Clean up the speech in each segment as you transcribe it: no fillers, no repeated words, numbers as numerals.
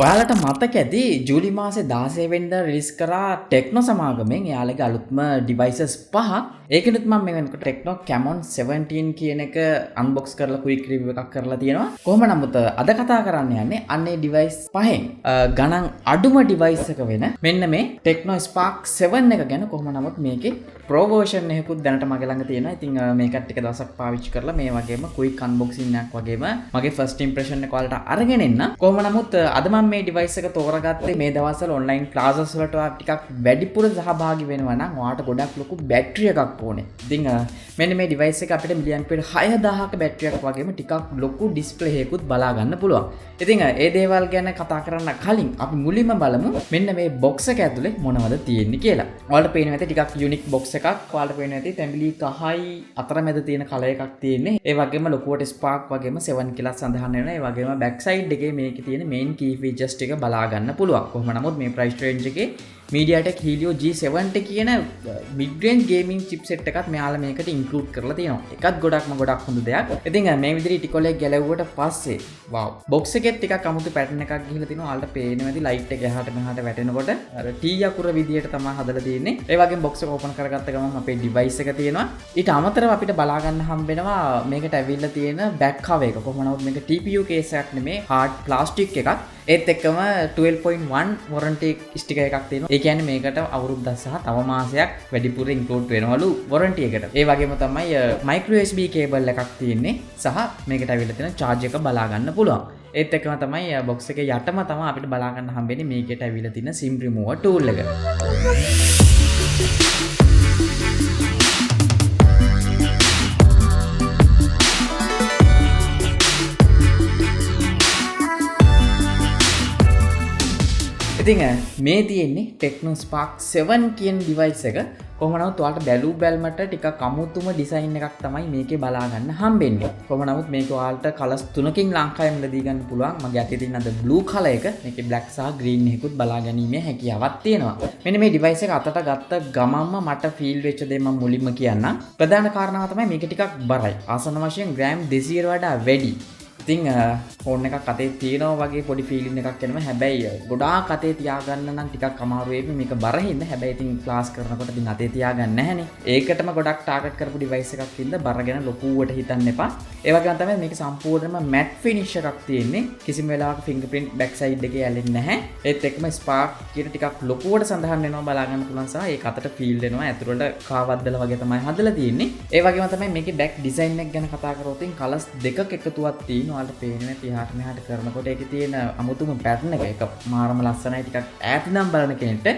ඔයාලට මතක ඇති ජූලි මාසේ 16 වෙනිදා රිලීස් කරා ටෙක්නෝ සමාගමෙන් එයාලගේ අලුත්ම ඩිවයිසස් පහක්. ඒකෙනුත් මම මේ වෙනකොට ටෙක්නෝ කැමොන් 17 කියන එක අන්බොක්ස් කරලා ක්වික් රිවිව් එකක් කරලා තියෙනවා. කොහොම නමුත් අද කතා කරන්න යන්නේ අන්නේ ඩිවයිස් පහෙන් ගණන් අඩුම ඩිවයිස් එක වෙන මෙන්න මේ ටෙක්නෝ ස්පාර්ක් 7 එක ගැන. කොහොම නමුත් මේකේ ප්‍රෝ වර්ෂන් එකකුත් දැනට මගේ ළඟ තියෙනවා. ඉතින් මේකත් ටික දවසක් පාවිච්චි කරලා මේ වගේම ක්වික් අන්බොක්සින් එකක් වගේම මගේ ෆස්ට් ඉම්ප්‍රෙෂන් එක ඔයාලට අරගෙන එන්න. කොහොම නමුත් අද මම මේ ඩිවයිස් එක තෝරගත්තේ මේ දවස්වල ඔන්ලයින් ක්ලාසස් වලට ටිකක් වැඩිපුර සහභාගී වෙනවා නම් ඔයාලට ගොඩක් ලොකු බැටරි එකක් ඕනේ. ඉතින් මෙන්න මේ ඩිවයිස් එක අපිට මිලියන් පෙර 6000ක බැටරියක් වගේම ටිකක් ලොකු ඩිස්ප්ලේ එකකුත් බලා ගන්න පුළුවන්. ඉතින් ඒ දේවල් ගැන කතා කරන්න කලින් අපි මුලින්ම බලමු මෙන්න මේ බොක්ස් එක ඇතුලේ මොනවද තියෙන්නේ කියලා. ඔයාලට පේනවා ඇති ටිකක් යුනික් බොක්ස් එකක්. ඔයාලට පේනවා ඇති තැඹිලි කහයි අතරමැද තියෙන කලර් එකක් තියෙන්නේ. ඒ වගේම ලොකුවට ස්පාර්ක් වගේම 7 කියලා සඳහන් වෙනවා. ඒ වගේම බෑක් සයිඩ් එකේ මේකේ තියෙන මේන් කී ෆීචර්ස් ටික බලා ගන්න පුළුවන්. කොහොම නමුත් මේ ප්‍රයිස් රේන්ජ් එකේ MediaTek Helio G70 කියන mid range gaming chipset එකත් මෙයාලා මේකට include කරලා තියෙනවා. ඒකත් ගොඩක් හොඳ දෙයක්. ඉතින් මේ විදිහට ටිකොලේ ගැලවුවට පස්සේ wow box එකෙත් ටිකක් අමුතු pattern එකක් ගිහිලා තිනවා. ඔයාලට පේනවා ඇති light එක එහාට මෙහාට වැටෙනකොට අර T අකුර විදියට තමයි හදලා තියෙන්නේ. ඒ වගේම box එක open කරගත්ත ගමන් අපේ device එක තියෙනවා. ඊට අමතරව අපිට බලා ගන්න හම්බ වෙනවා මේකට ඇවිල්ලා තියෙන back cover එක. කොහොම නමුත් මේක TPU case එකක් නෙමේ hard plastic එකක්. ඒත් එක්කම 12.1 warranty sticker එකක් තියෙනවා. ඒ කියන්නේ මේකට අවුරුද්දක් සහ තව මාසයක් වැඩිපුර ඉන්ක්ලූඩ් වෙනවලු warranty එකට. ඒ වගේම තමයි micro USB cable එකක් තියෙන්නේ සහ මේකට ඇවිල්ලා තියෙන charge එක බලා ගන්න පුළුවන්. ඒත් එක්කම තමයි box එකේ යටම තමයි අපිට බලා ගන්න හම්බෙන්නේ මේකට ඇවිල්ලා තියෙන SIM remover tool එක. ඉතින් මේ තියෙන්නේ ටෙක්නෝ ස්පාර්ක් 7 කියන ඩිවයිස් එක. කොහොම නමුත් ඔයාලට බැලු බැලමට ටිකක් අමුතුම ඩිසයින් එකක් තමයි මේකේ බලා ගන්න හම්බෙන්නේ. කොහොම නමුත් මේක ඔයාලට කලර්ස් තුනකින් ලංකාවේ මිලදී ගන්න පුළුවන්. මගේ අතේ තියෙන අද බ්ලූ කලර් එක. මේකේ බ්ලැක් සහ ග්‍රීන් එකකුත් බලා ගැනීමේ හැකියාවක් තියෙනවා. මෙන්න මේ ඩිවයිස් එක අතට ගත්ත ගමන්ම මට ෆීල් වෙච්ච දේ මම මුලින්ම කියන්නම්. ප්‍රධාන කාරණාව තමයි මේක ටිකක් බරයි. ආසන වශයෙන් ග්‍රෑම් 200 වඩා වැඩි. ඉතින් ෆෝන් එකක් අතේ තියෙනවා වගේ පොඩි ෆීලින් එකක් එනවා. හැබැයි ගොඩාක් අතේ තියාගන්න නම් ටිකක් අමාරු වෙයි. මේක බරින්ද. හැබැයි ඉතින් ක්ලාස් කරනකොට ඉතින් අතේ තියාගන්න නැහැනේ. ඒකටම ගොඩක් ටාගට් කරපු ඩිවයිස් එකක් ඉඳ බර ගැන ලොකුවට හිතන්න එපා. ඒ වගේම තමයි මේක සම්පූර්ණයෙන්ම මැට් ෆිනිෂ් එකක් තියෙන්නේ. කිසිම වෙලාවක ෆින්ගර්ප්‍රින්ට් බෑක් සයිඩ් එකේ ඇලෙන්නේ නැහැ. ඒත් එක්කම ස්පාර්ක් කියන ටිකක් ලොකුවට සඳහන් වෙනවා බලා ගන්න පුළුවන් සහ ඒක අතට ෆීල් වෙනවා. ඇතුළට කාවද්දලා වගේ තමයි හදලා තියෙන්නේ. ඒ වගේම තමයි මේකේ බෑක් ඩිසයින් එක ගැන කතා කරොත් කලර්ස් දෙකක් එකතුවක් තියෙනවා. ඔයාලට පේන්නේ තියාට මෙහාට කරනකොට ඒකේ තියෙන අමුතුම පැටර්න් එක එක මාරම ලස්සනයි. ටිකක් ඈත ඉඳන් බලන කෙනෙක්ට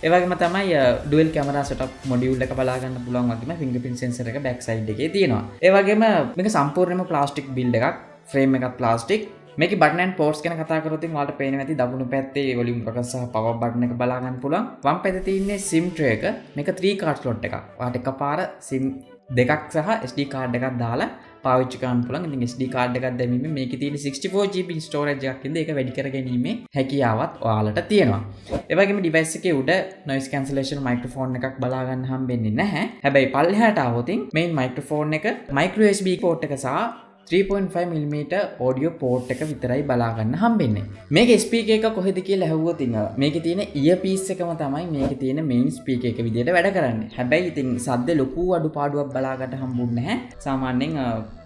ඒ වගේම තමයි ඩුවල් කැමරා සෙටප් මොඩියුල් එක බලා ගන්න පුළුවන් වගේම ෆින්ගර්ප්‍රින්ට් සෙන්සර් එක බෑක් සයිඩ් එකේ තියෙනවා. ඒ වගේම මේක සම්පූර්ණයෙන්ම ප්ලාස්ටික් බිල්ඩ් එකක්. ෆ්‍රේම් එකත් ප්ලාස්ටික්. මේකේ බටන් ඇන්ඩ් පෝර්ට්ස් ගැන කතා කරොත් ඔයාලට පේනවා ඇති දකුණු පැත්තේ වොලියුම් එක සහ පවර් බටන් එක බලා ගන්න පුළුවන්. වම් පැත්තේ තියෙන්නේ SIM tray එක. මේක 3 card slot එකක්. ඔයාලට එකපාර SIM දෙකක් සහ SD card එකක් දාලා පාවිච්චි කරන්න පුළුවන්. ඉතින් SD card එකක් දැමීමෙන් මේකේ තියෙන 64GB storage එකක් ඉඳලා ඒක වැඩි කර ගැනීමේ හැකියාවත් ඔයාලට තියෙනවා. ඒ වගේම device එකේ උඩ noise cancellation microphone එකක් බලා ගන්න හම්බෙන්නේ නැහැ. හැබැයි පල්ලෙහාට આવොත් main microphone එක micro USB port එක සහ 3.5mm audio port එක විතරයි බලා ගන්න හම්බෙන්නේ. මේකේ speaker එක කොහෙද කියලා ඇහුවොත් මේකේ තියෙන earpiece එකම තමයි මේකේ තියෙන main speaker එක විදියට වැඩ කරන්නේ. හැබැයි ඉතින් සද්ද ලොකු අඩුපාඩුවක් බලා ගන්න හම්බුන්නේ නැහැ. සාමාන්‍යයෙන්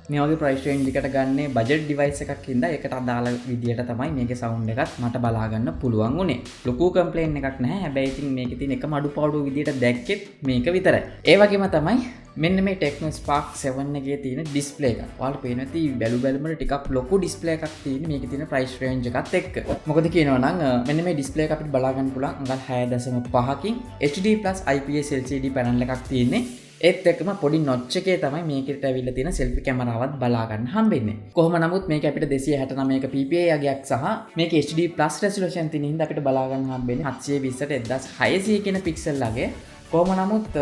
මේ වගේ ප්‍රයිස් රේන්ජ් එකට ගන්නේ බජට් ඩිවයිස් එකක් හින්දා ඒකට අදාළ විදියට තමයි මේකේ සවුන්ඩ් එකත් මට බලා ගන්න පුළුවන් උනේ. ලොකු කම්ප්ලේන් එකක් නැහැ. හැබැයි ඉතින් මේකේ තියෙන එකම අඩුපාඩුව විදියට දැක්කෙත් මේක විතරයි. ඒ වගේම තමයි මෙන්න මේ ටෙක්නෝ ස්පාර්ක් 7 එකේ තියෙන ඩිස්ප්ලේ එක. ඔයාලට පේනවා ඇති බැලුමට ටිකක් ලොකු ඩිස්ප්ලේ එකක් තියෙන්නේ මේකේ තියෙන ප්‍රයිස් රේන්ජ් එකත් එක්ක. මොකද කියනවා නම් මෙන්න මේ ඩිස්ප්ලේ එක අපිට බලා ගන්න පුළුවන් අඟල් 6.5කින් HD+ IPS LCD පැනල් එකක් තියෙන්නේ. ඒත් එක්කම පොඩි නොච් එකේ තමයි මේකට ඇවිල්ලා තියෙන සෙල්ෆි කැමරාවත් බලා ගන්න හම්බෙන්නේ. කොහොම නමුත් මේක අපිට 269ක PPI අගයක් සහ මේක HD+ resolution තියෙන හින්දා අපිට බලා ගන්න හම්බෙන්නේ 720ට 1600 කියන පික්සල් අගය. කොහොම නමුත්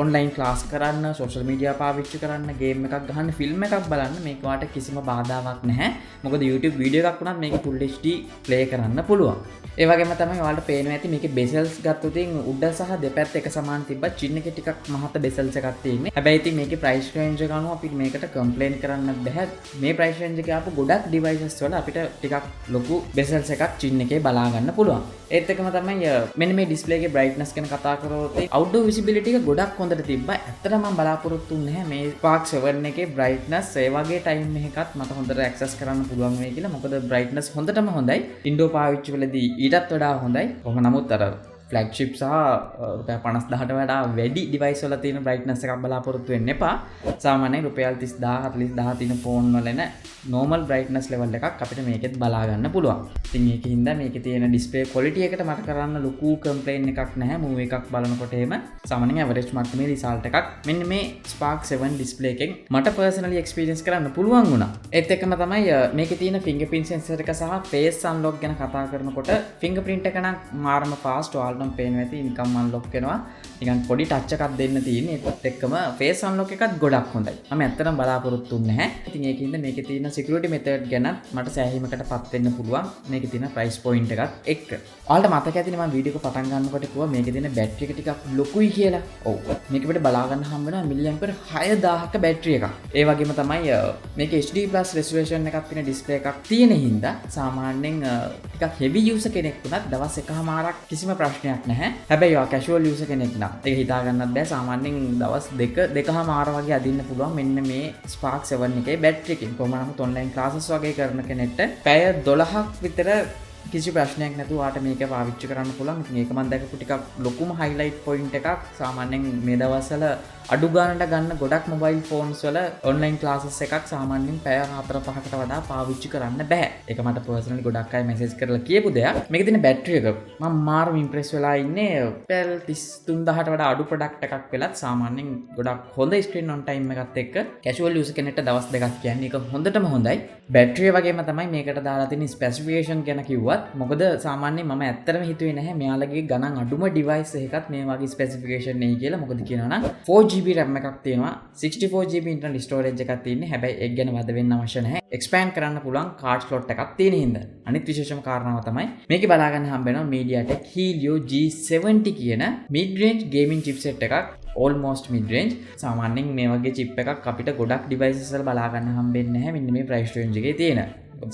ඔන්ලයින් ක්ලාස් කරන්න, සෝෂල් මීඩියා පාවිච්චි කරන්න, ගේම් එකක් ගහන්න, ෆිල්ම් එකක් බලන්න මේක වාට කිසිම බාධාවක් නැහැ. මොකද YouTube වීඩියෝ එකක් වුණත් මේක full HD ප්ලේ කරන්න පුළුවන්. ඒ වගේම තමයි ඔයාලට පේනවා ඇති මේකේ bezels ගත්තොත් උඩ සහ දෙපැත්ත එක සමාන තිබ්බා chin එකේ ටිකක් මහත bezels එකක් තියෙන්නේ. හැබැයි ඉතින් මේකේ price range එක අනුව අපිට මේකට complain කරන්න බෑ. මේ price range එකේ ආපු ගොඩක් devices වල අපිට ටිකක් ලොකු bezels එකක් chin එකේ බලා ගන්න පුළුවන්. ඒත් එකම තමයි මෙන්න මේ display එකේ brightness ගැන කතා කරොත් outdoor visibility එක ගොඩක් හොඳට තිබ්බා. ඇත්තටම මම බලාපොරොත්තු වෙන්නේ නැහැ මේ Spark 7 එකේ brightness ඒ වගේ time එකකත් මට හොඳට access කරන්න පුළුවන් වෙයි කියලා. මොකද brightness හොඳටම හොඳයි. indoor පාවිච්චි වලදී ඊටත් වඩා හොඳයි. කොහොම නමුත් අර flagship සහ රුපියල් 50000ට වඩා වැඩි device වල තියෙන brightness එකක් බලාපොරොත්තු වෙන්න එපා. සාමාන්‍යයෙන් රුපියල් 30000 40000 තියෙන phone වල එන normal brightness level එකක් අපිට මේකෙත් බලා ගන්න පුළුවන්. ඉතින් ඒකින්ද මේකේ තියෙන display quality එකට මට කරන්න ලොකු complaint එකක් නැහැ. movie එකක් බලනකොට එහෙම සාමාන්‍යයෙන් average මට්ටමේ result එකක් මෙන්න මේ Spark 7 display එකෙන් මට personally experience කරන්න පුළුවන් වුණා. ඒත් එක්කම තමයි මේකේ තියෙන fingerprint sensor එක සහ face unlock ගැන කතා කරනකොට fingerprint එක නම් මාරම fast නම් පේනවා ඇති නිකම් අන්ලොක් වෙනවා නිකන් පොඩි ටච් එකක් දෙන්න තියෙන්නේ ඒකත් එක්කම ෆේස් අන්ලොක් එකත් ගොඩක් හොඳයි මම ඇත්තටම බලාපොරොත්තු වෙන්නේ නැහැ ඉතින් ඒකින්ද මේකේ තියෙන සිකියුරිටි මෙතඩ් ගැන මට සෑහීමකටපත් වෙන්න පුළුවන් මේකේ තියෙන ප්‍රයිස් පොයින්ට් එකත් එක්ක ඔයාලට මතක ඇතිනේ මම වීඩියෝ එක පටන් ගන්නකොට කිව්වා මේකේ තියෙන බැටරි එක ටිකක් ලොකුයි කියලා ඔව් මේක අපිට බලා ගන්න හම්බ වෙනවා මිලිඇම්පර් 6000ක බැටරි එකක් ඒ වගේම තමයි මේකේ HD+ resolution එකක් තියෙන ඩිස්ප්ලේ එකක් තියෙන හින්දා සාමාන්‍යයෙන් ටිකක් heavy user කෙනෙක් වුණත් දවස් එකමාරක් කිසිම ප්‍රශ්නයක් නැහැ. හැබැයි ඔයා casual user කෙනෙක් නම් ඒක හිතා ගන්නත් බෑ සාමාන්‍යයෙන් දවස් දෙකමාර වගේ අදින්න පුළුවන් මෙන්න මේ Spark 7 එකේ බැටරි එකෙන්. කොහොම නමුත් online classes වගේ කරන කෙනෙක්ට පැය 12ක් විතර කිසි ප්‍රශ්නයක් නැතුව ඔයාට මේක පාවිච්චි කරන්න පුළුවන්. ඉතින් ඒක මම දැකපු ටිකක් ලොකුම highlight point එකක්. සාමාන්‍යයෙන් මේ දවස්වල අඩු ගානට ගන්න ගොඩක් mobile phones වල online classes එකක් සාමාන්‍යයෙන් පැය 4-5කට වඩා පාවිච්චි කරන්න බෑ. ඒක මට personally ගොඩක් අය message කරලා කියපු දෙයක්. මේකේ තියෙන battery එක මම මාරම impress වෙලා ඉන්නේ. පැල් 33000ට වඩා අඩු product එකක් වෙලත් සාමාන්‍යයෙන් ගොඩක් හොඳ screen on time එකත් එක්ක casual user කෙනෙක්ට දවස් දෙකක් කියන්නේ ඒක හොඳටම හොඳයි. battery වගේම තමයි මේකට දාලා තියෙන specification ගැන කිව්වත් මොකද සාමාන්‍යයෙන් මම ඇත්තටම හිතුවේ නැහැ මෙයාලගේ ගණන් අඩුම device එකකත් මේ වගේ specification නෙයි කියලා. මොකද කියනවා නම් 4GB RAM එකක් තියෙනවා 64GB internal storage එකක් තියෙන්නේ. හැබැයි ඒක ගැන වද වෙන්න අවශ්‍ය නැහැ. expand කරන්න පුළුවන් card slot එකක් තියෙන හින්දා. අනිත් විශේෂම කාරණාව තමයි මේකේ බලා ගන්න හම්බ වෙනවා MediaTek Helio G70 කියන mid range gaming chipset එකක්. almost mid range සාමාන්‍යයෙන් මේ වගේ chip එකක් අපිට ගොඩක් devices වල බලා ගන්න හම්බෙන්නේ නැහැ මෙන්න මේ price range එකේ තියෙන.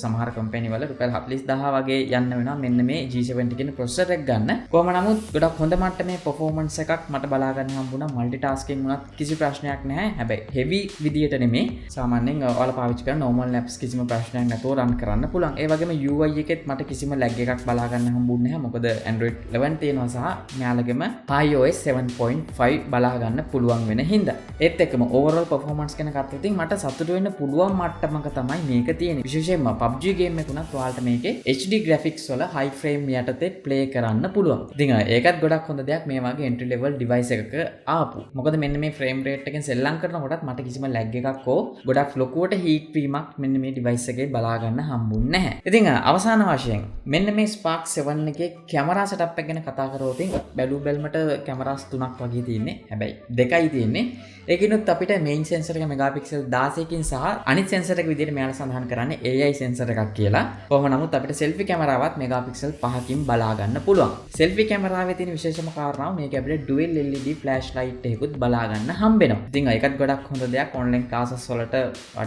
සමහර කම්පැනි වල රුපියල් 40000 වගේ යන්න වෙනවා මෙන්න මේ G70 කියන processor එක ගන්න. කොහොම නමුත් ගොඩක් හොඳ මට්ටමේ performance එකක් මට බලා ගන්න හම්බුණා. multitasking වුණත් කිසි ප්‍රශ්නයක් නැහැ. හැබැයි heavy විදියට නෙමෙයි. සාමාන්‍යයෙන් ඔයාලා පාවිච්චි කරන normal apps කිසිම ප්‍රශ්නයක් නැතුව run කරන්න පුළුවන්. ඒ වගේම UI එකෙත් මට කිසිම lag එකක් බලා ගන්න හම්බුන්නේ නැහැ. මොකද Android 11 තියෙනවා සහ මෙයාලගෙම HiOS 7.5 බලා ගන්න පුළුවන් වෙන හින්දා. ඒත් එක්කම overall performance ගැන ගත්තොත් මට සතුටු වෙන්න පුළුවන් මට්ටමක තමයි මේක තියෙන්නේ. විශේෂයෙන්ම PUBG game එකකුණත් ඔයාලට මේකේ HD graphics වල high frame යටතේ play කරන්න පුළුවන්. ඉතින් ඒකත් ගොඩක් හොඳ දෙයක් මේ වගේ entry level device එකක ආපු. මොකද මෙන්න මේ frame rate එකෙන් සෙල්ලම් කරනකොටත් මට කිසිම lag එකක් හෝ ගොඩක් ලොකුවට heat වීමක් මෙන්න මේ device එකේ බලා ගන්න හම්බුන්නේ නැහැ. ඉතින් අවසාන වශයෙන් මෙන්න මේ Spark 7 එකේ camera setup එක ගැන කතා කරොත් බැලු බැලමට cameras 3ක් වගේ තියෙන්නේ. හැබැයි දෙකයි තියෙන්නේ. ඒකිනුත් අපිට main sensor එක megapixel 16කින් සහ අනිත් sensor එක විදිහට මෙයාලා සඳහන් කරන්නේ AI sensor එකක් කියලා. කොහොම නමුත් අපිට selfie කැමරාවත් megapixel 5කින් බලා ගන්න පුළුවන්. selfie කැමරාවේ තියෙන විශේෂම කාරණාව මේක අපිට dual LED flashlight එකකුත් බලා ගන්න හම්බ වෙනවා. ඉතින් ඒකත් ගොඩක් හොඳ දෙයක් online classes වලට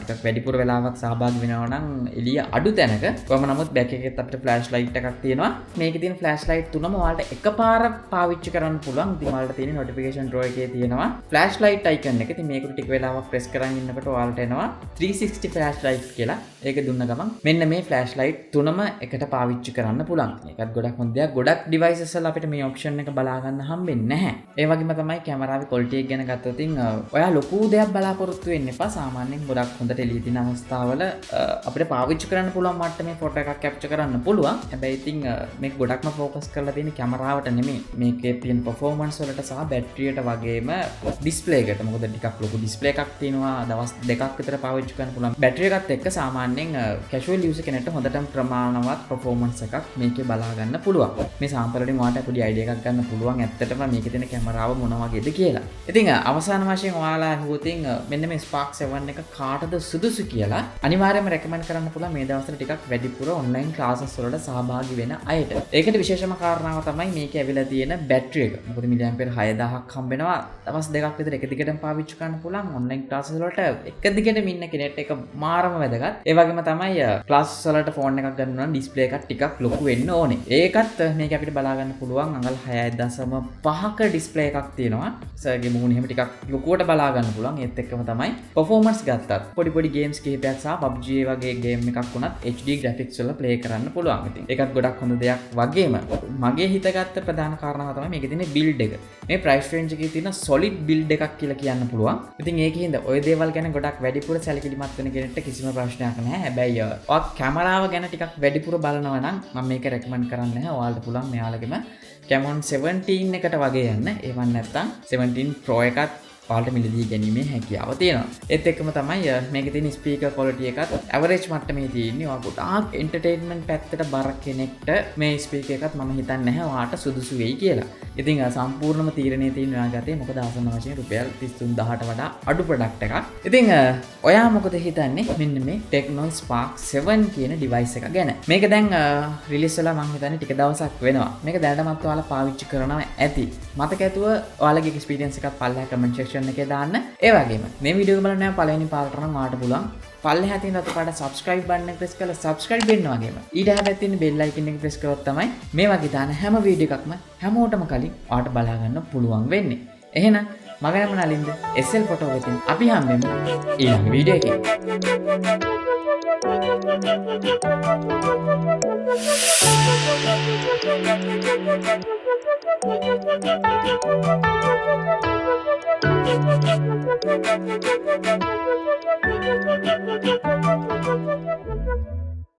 ටිකක් වැඩිපුර වෙලාවක් සහභාගී වෙනවා නම් එළිය අඩු තැනක. කොහොම නමුත් back එකෙත් අපිට flashlight එකක් තියෙනවා. මේකේ තියෙන flashlight තුනම ඔයාලට එකපාර පාවිච්චි කරන්න පුළුවන්. ඉතින් ඔයාලට තියෙන notification drawer එකේ තියෙනවා flashlight icon එක. ඉතින් මේකට ටික වෙලාවක් press කරන් ඉන්නකොට ඔයාලට එනවා 360 flashlight කියලා. ඒක දුන්න ගමන් මෙන්න මේ flashlight තුනම එකට පාවිච්චි කරන්න පුළුවන්. ඒකත් ගොඩක් හොඳ දෙයක්. ගොඩක් devices වල අපිට මේ option එක බලා ගන්න හම්බෙන්නේ නැහැ. ඒ වගේම තමයි කැමරාවේ quality එක ගැන ගත්තොත් ඔයා ලොකු දෙයක් බලාපොරොත්තු වෙන්න එපා. සාමාන්‍යයෙන් ගොඩක් හොඳට එළිය තියෙන අවස්ථාවල අපිට පාවිච්චි කරන්න පුළුවන් මට්ටමේ ෆොටෝ එකක් capture කරන්න පුළුවන්. හැබැයි ඉතින් මේක ගොඩක්ම focus කරලා තියෙන කැමරාවට නෙමෙයි. මේකේ තියෙන performance වලට සහ බැටරියට වගේම display එකට. මොකද ටිකක් ලොකු display එකක් තියෙනවා. දවස් දෙකක් විතර පාවිච්චි කරන්න පුළුවන්. බැටරි එකත් එක්ක සාමාන්‍යයෙන් කැෂුවල් යූසර් කෙනෙක්ට හොඳටම ප්‍රමාණවත් performance එකක් මේකේ බලා ගන්න පුළුවන්. මේ සාම්පල් වලින් ඔයාලට පොඩි අයිඩියා එකක් ගන්න පුළුවන් ඇත්තටම මේකේ තියෙන කැමරාව මොන වගේද කියලා. ඉතින් අවසාන වශයෙන් ඔයාලා අහුවොතින් මෙන්න මේ Spark 7 එක කාටද සුදුසු කියලා අනිවාර්යයෙන්ම රෙකමන්ඩ් කරන්න පුළුවන් මේ දවස්වල ටිකක් වැඩිපුර ඔන්ලයින් ක්ලාසස් වලට සහභාගී වෙන අයට. ඒකට විශේෂම කාරණාව තමයි මේකේ ඇවිල්ලා තියෙන බැටරි එක. මොකද මිලියම්පියර් 6000ක් හම්බෙනවා. දවස් දෙකක් විතර එක දිගටම පාවිච්චි කරන්න පුළුවන් ඔන්ලයින් ක්ලාසස් වලට එක දිගටම ඉන්න කෙනෙක්ට ඒක මාරම වැදගත්. ඒ වගේම තමයි ක්ලාසස් වලට ෆෝන් එකක් ගන්න නම් ඩිස්ප්ලේ එකක් ටිකක් ලොකු වෙන්න ඕනේ. ඒකත් මේක අපිට බලා ගන්න පුළුවන් අඟල් 6.5ක ඩිස්ප්ලේ එකක් තියෙනවා. සර්ගේ මූණ එහෙම ටිකක් ලොකුවට බලා ගන්න පුළුවන්. ඒත් එක්කම තමයි performance ගත්තත් පොඩි ගේම්ස් කිහිපයක් සහ PUBG වගේ ගේම් එකක් වුණත් HD graphics වල play කරන්න පුළුවන්. ඉතින් ඒකත් ගොඩක් හොඳ දෙයක් වගේම මගේ හිතගත්ත ප්‍රධාන කාරණාව තමයි මේකේ තියෙන build එක. මේ price range එකේ තියෙන solid build එකක් කියලා කියන්න පුළුවන්. ඉතින් ඒකෙන්ද ওই දේවල් ගැන ගොඩක් වැඩිපුර සැලකිලිමත් වෙන කෙනෙක්ට කිසිම ප්‍රශ්නයක් නැහැ. හැබැයි ඔය කැමරාව ගැන ටිකක් වැඩිපුර බලනවා නම් මම මේක රෙකමන්ඩ් කරන්නේ නැහැ. ඔයාලට පුළුවන් මෙයාලගෙම Camon 17 එකට වගේ යන්න. එහෙම නැත්නම් 17 Pro එකත් ඔයාලට මිලදී ගැනීමේ හැකියාව තියෙනවා. ඒත් එක්කම තමයි මේකේ තියෙන ස්පීකර් ක්වොලිටි එකත් ඇවරේජ් මට්ටමේ තියෙන්නේ. ඔයා ගොඩාක් එන්ටර්ටේන්මන්ට් පැත්තට බර කෙනෙක්ට මේ ස්පීකර් එකත් මම හිතන්නේ නැහැ ඔයාට සුදුසු වෙයි කියලා. ඉතින් සම්පූර්ණම තීරණය තියෙන ඔයාගේ අතේ. මොකද ආසන්න වශයෙන් රුපියල් 33000ට වඩා අඩු ප්‍රොඩක්ට් එකක්. ඉතින් ඔයා මොකද හිතන්නේ මෙන්න මේ Tecno Spark 7 කියන ඩිවයිස් එක ගැන? මේක දැන් රිලීස් වෙලා මම හිතන්නේ ටික දවසක් වෙනවා. මේක දැනටමත් ඔයාලා පාවිච්චි කරනවා ඇති. මතක ඇතුව ඔයාලගේ එක්ස්පීරියන්ස් එකක් පල්ලෙහා කමෙන්ට් සෙක්ෂන් එකේ දාන්න. ඒ වගේම මේ වීඩියෝ එක බලන්න පළවෙනි පාරට නම් ඔයාලට පුළුවන් පල්ලෙහා තියෙන රතු පාට subscribe button එක press කරලා subscribe වෙන්න වගේම ඊට හැබැයි තියෙන bell icon එක press කරොත් තමයි මේ වගේ දාන හැම වීඩියෝ එකක්ම හැමෝටම කලින් ඔයාලට බලා ගන්න පුළුවන් වෙන්නේ. එහෙනම් මගේ නම නලින්ද SL photo වෙතින් අපි හම්බෙමු ඊළඟ වීඩියෝ එකේ. Thank you.